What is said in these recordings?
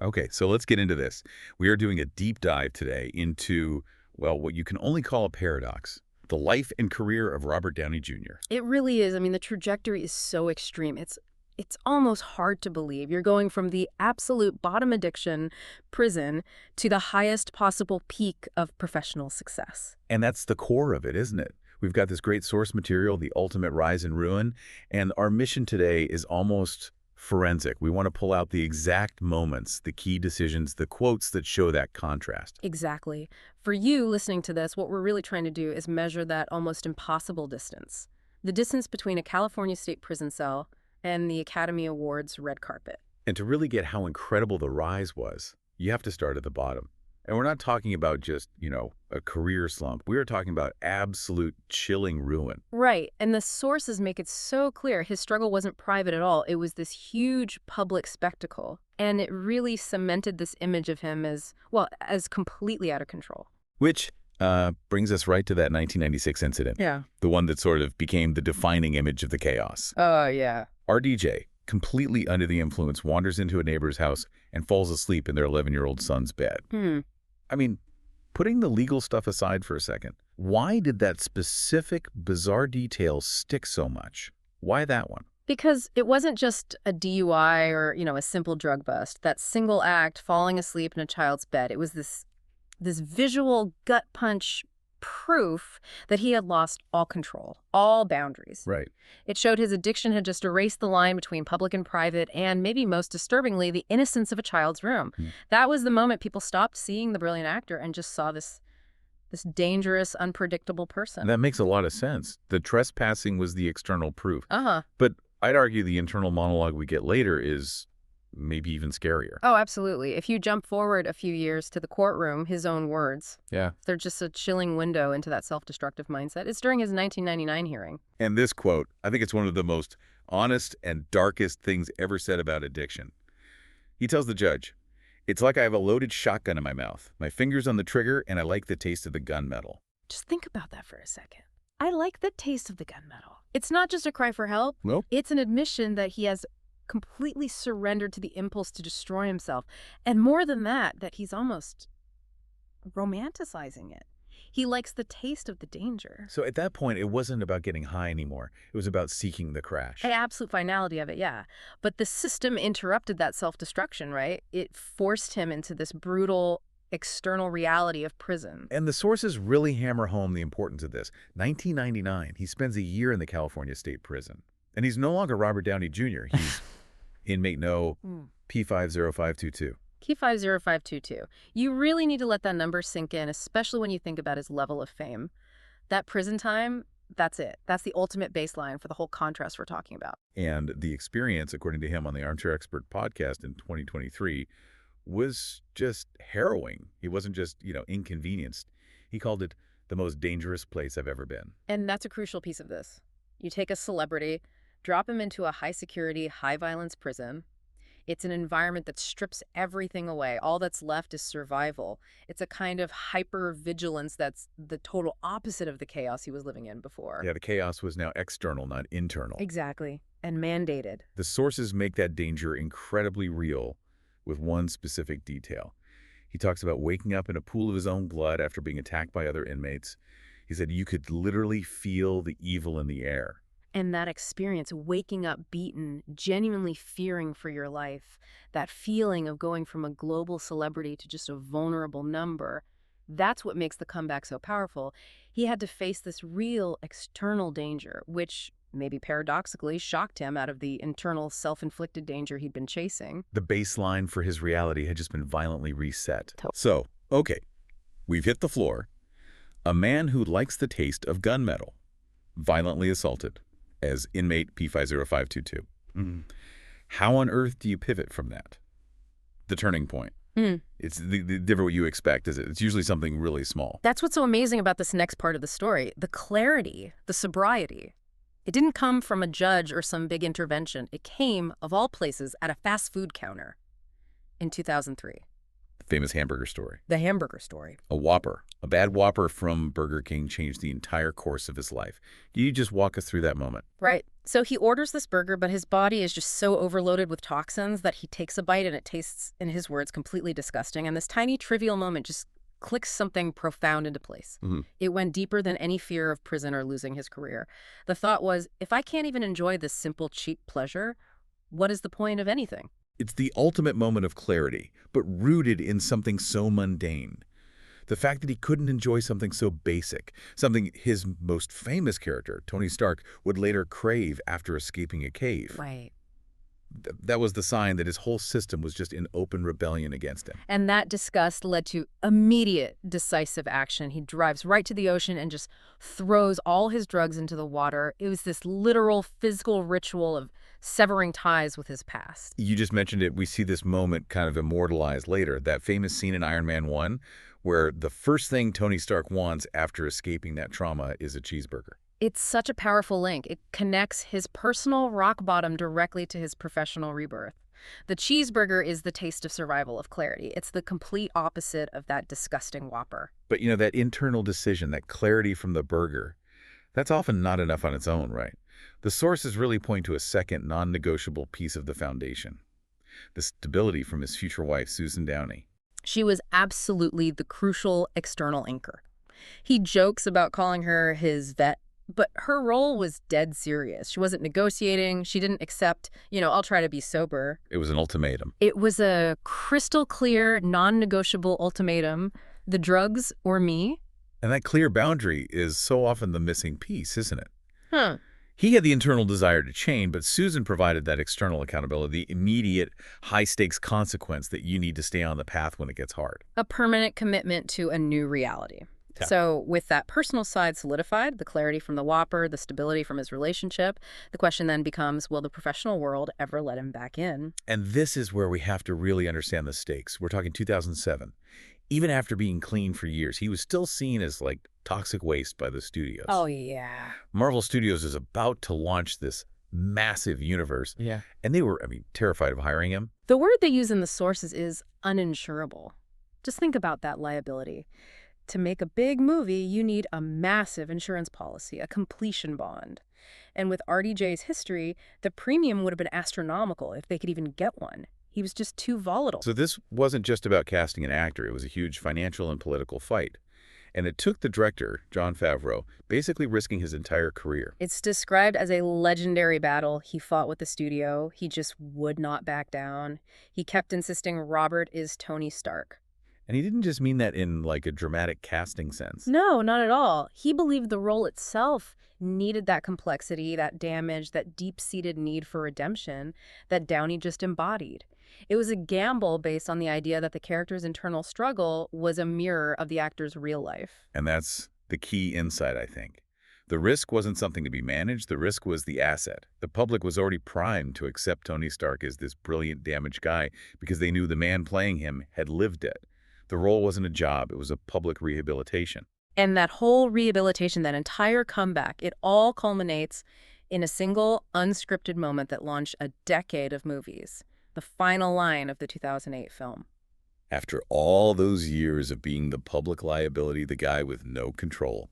Okay, so let's get into this. We are doing a deep dive today into, well, what you can only call a paradox, the life and career of Robert Downey Jr. It really is. I mean, the trajectory is so extreme. It's almost hard to believe. You're going from the absolute bottom addiction prison to the highest possible peak of professional success. And that's the core of it, isn't it? We've got this great source material, The Ultimate Rise and Ruin, and our mission today is almost forensic. We want to pull out the exact moments, the key decisions, the quotes that show that contrast. Exactly. For you listening to this, what we're really trying to do is measure that almost impossible distance. The distance between a California state prison cell and the Academy Awards red carpet. And to really get how incredible the rise was, you have to start at the bottom. And we're not talking about just, a career slump. We are talking about absolute chilling ruin. Right. And the sources make it so clear his struggle wasn't private at all. It was this huge public spectacle. And it really cemented this image of him as, well, as completely out of control. Which brings us right to that 1996 incident. Yeah. The one that sort of became the defining image of the chaos. Oh, yeah. RDJ, completely under the influence, wanders into a neighbor's house and falls asleep in their 11-year-old son's bed. I mean, putting the legal stuff aside for a second, why did that specific bizarre detail stick so much? Why that one? Because it wasn't just a DUI or, a simple drug bust. That single act, falling asleep in a child's bed, it was this visual gut punch proof that he had lost all control, all boundaries. Right. It showed his addiction had just erased the line between public and private, and maybe most disturbingly, the innocence of a child's room. That was the moment people stopped seeing the brilliant actor and just saw this dangerous, unpredictable person. That makes a lot of sense. The trespassing was the external proof. Uh-huh. But I'd argue the internal monologue we get later is maybe even scarier. Oh, absolutely. If you jump forward a few years to the courtroom, his own words. Yeah. They're just a chilling window into that self-destructive mindset. It's during his 1999 hearing. And this quote, I think it's one of the most honest and darkest things ever said about addiction. He tells the judge, "It's like I have a loaded shotgun in my mouth. My finger's on the trigger, and I like the taste of the gunmetal." Just think about that for a second. I like the taste of the gunmetal. It's not just a cry for help. Nope. It's an admission that he has completely surrendered to the impulse to destroy himself. And more than that he's almost romanticizing it. He likes the taste of the danger. So at that point, it wasn't about getting high anymore. It was about seeking the crash. The absolute finality of it, yeah. But the system interrupted that self-destruction, right? It forced him into this brutal external reality of prison. And the sources really hammer home the importance of this. 1999, he spends a year in the California State Prison. And he's no longer Robert Downey Jr. He's inmate no P50522. P50522. You really need to let that number sink in, especially when you think about his level of fame. That prison time, that's it. That's the ultimate baseline for the whole contrast we're talking about. And the experience, according to him on the Armchair Expert podcast in 2023, was just harrowing. He wasn't just, inconvenienced. He called it the most dangerous place I've ever been. And that's a crucial piece of this. You take a celebrity, drop him into a high-security, high-violence prison. It's an environment that strips everything away. All that's left is survival. It's a kind of hyper-vigilance that's the total opposite of the chaos he was living in before. Yeah, the chaos was now external, not internal. Exactly. And mandated. The sources make that danger incredibly real with one specific detail. He talks about waking up in a pool of his own blood after being attacked by other inmates. He said you could literally feel the evil in the air. And that experience, waking up beaten, genuinely fearing for your life, that feeling of going from a global celebrity to just a vulnerable number, that's what makes the comeback so powerful. He had to face this real external danger, which maybe paradoxically shocked him out of the internal self-inflicted danger he'd been chasing. The baseline for his reality had just been violently reset. So, okay, we've hit the floor. A man who likes the taste of gunmetal, violently assaulted, as inmate P50522. How on earth do you pivot from that? The turning point. It's the different what you expect, is it? It's usually something really small. That's what's so amazing about this next part of the story. The clarity, the sobriety. It didn't come from a judge or some big intervention. It came, of all places, at a fast food counter in 2003. The famous hamburger story. The hamburger story. A Whopper. A bad Whopper from Burger King changed the entire course of his life. Can you just walk us through that moment? Right. So he orders this burger, but his body is just so overloaded with toxins that he takes a bite and it tastes, in his words, completely disgusting. And this tiny trivial moment just clicks something profound into place. It went deeper than any fear of prison or losing his career. The thought was, if I can't even enjoy this simple, cheap pleasure, what is the point of anything? It's the ultimate moment of clarity, but rooted in something so mundane. The fact that he couldn't enjoy something so basic, something his most famous character, Tony Stark, would later crave after escaping a cave. Right. That was the sign that his whole system was just in open rebellion against him. And that disgust led to immediate, decisive action. He drives right to the ocean and just throws all his drugs into the water. It was this literal, physical ritual of severing ties with his past. You just mentioned it. We see this moment kind of immortalized later, that famous scene in Iron Man 1, where the first thing Tony Stark wants after escaping that trauma is a cheeseburger. It's such a powerful link. It connects his personal rock bottom directly to his professional rebirth. The cheeseburger is the taste of survival, of clarity. It's the complete opposite of that disgusting Whopper. But, that internal decision, that clarity from the burger, that's often not enough on its own, right? The sources really point to a second, non-negotiable piece of the foundation. The stability from his future wife, Susan Downey. She was absolutely the crucial external anchor. He jokes about calling her his vet, but her role was dead serious. She wasn't negotiating. She didn't accept, I'll try to be sober. It was an ultimatum. It was a crystal clear, non-negotiable ultimatum. The drugs or me. And that clear boundary is so often the missing piece, isn't it? Huh. He had the internal desire to change, but Susan provided that external accountability, the immediate, high-stakes consequence that you need to stay on the path when it gets hard. A permanent commitment to a new reality. Yeah. So with that personal side solidified, the clarity from the Whopper, the stability from his relationship, the question then becomes, will the professional world ever let him back in? And this is where we have to really understand the stakes. We're talking 2007. Even after being clean for years, he was still seen as like toxic waste by the studios. Oh, yeah. Marvel Studios is about to launch this massive universe. Yeah. And they were, terrified of hiring him. The word they use in the sources is uninsurable. Just think about that liability. To make a big movie, you need a massive insurance policy, a completion bond. And with RDJ's history, the premium would have been astronomical if they could even get one. He was just too volatile. So this wasn't just about casting an actor. It was a huge financial and political fight. And it took the director, Jon Favreau, basically risking his entire career. It's described as a legendary battle he fought with the studio. He just would not back down. He kept insisting Robert is Tony Stark. And he didn't just mean that in like a dramatic casting sense. No, not at all. He believed the role itself needed that complexity, that damage, that deep-seated need for redemption that Downey just embodied. It was a gamble based on the idea that the character's internal struggle was a mirror of the actor's real life. And that's the key insight, I think. The risk wasn't something to be managed. The risk was the asset. The public was already primed to accept Tony Stark as this brilliant, damaged guy because they knew the man playing him had lived it. The role wasn't a job. It was a public rehabilitation. And that whole rehabilitation, that entire comeback, it all culminates in a single, unscripted moment that launched a decade of movies. The final line of the 2008 film. After all those years of being the public liability, the guy with no control,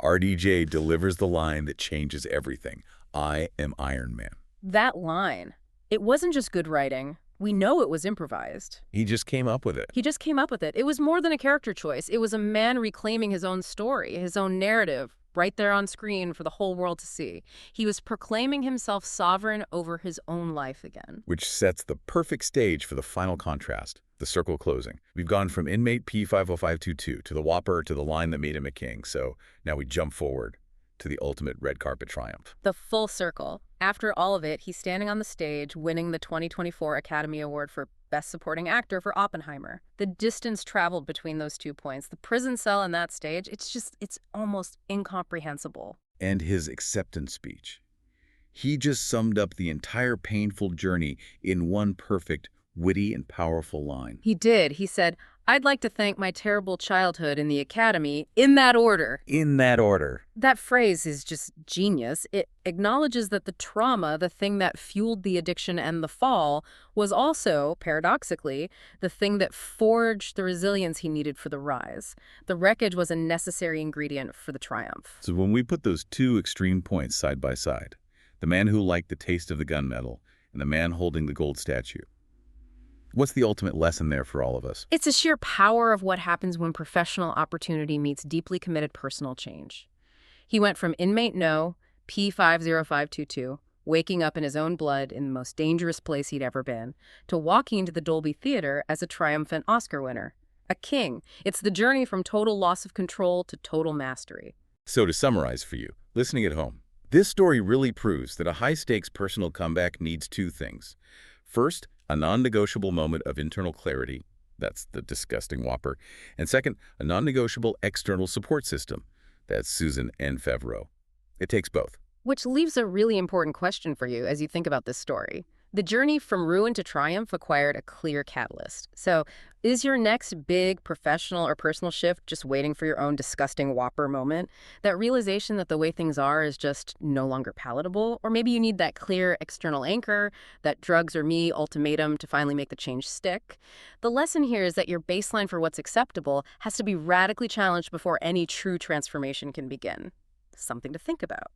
RDJ delivers the line that changes everything. I am Iron Man. That line, it wasn't just good writing. We know it was improvised. He just came up with it. It was more than a character choice. It was a man reclaiming his own story, his own narrative, right there on screen for the whole world to see. He was proclaiming himself sovereign over his own life again. Which sets the perfect stage for the final contrast, the circle closing. We've gone from Inmate P50522 to the Whopper to the line that made him a king. So now we jump forward to the ultimate red carpet triumph. The full circle. After all of it, he's standing on the stage, winning the 2024 Academy Award for Best Supporting Actor for Oppenheimer. The distance traveled between those 2 points, the prison cell and that stage, it's almost incomprehensible. And his acceptance speech. He just summed up the entire painful journey in one perfect, witty, and powerful line. He did. He said, I'd like to thank my terrible childhood in the academy in that order. In that order. That phrase is just genius. It acknowledges that the trauma, the thing that fueled the addiction and the fall, was also, paradoxically, the thing that forged the resilience he needed for the rise. The wreckage was a necessary ingredient for the triumph. So when we put those two extreme points side by side, the man who liked the taste of the gunmetal and the man holding the gold statue, what's the ultimate lesson there for all of us? It's a sheer power of what happens when professional opportunity meets deeply committed personal change. He went from inmate no, P50522, waking up in his own blood in the most dangerous place he'd ever been, to walking into the Dolby Theater as a triumphant Oscar winner. A king. It's the journey from total loss of control to total mastery. So to summarize for you, listening at home, this story really proves that a high-stakes personal comeback needs two things. First, a non-negotiable moment of internal clarity. That's the disgusting Whopper. And second, a non-negotiable external support system. That's Susan and Favreau. It takes both. Which leaves a really important question for you as you think about this story. The journey from ruin to triumph acquired a clear catalyst. So, is your next big professional or personal shift just waiting for your own disgusting Whopper moment? That realization that the way things are is just no longer palatable? Or maybe you need that clear external anchor, that drugs or me ultimatum to finally make the change stick? The lesson here is that your baseline for what's acceptable has to be radically challenged before any true transformation can begin. Something to think about.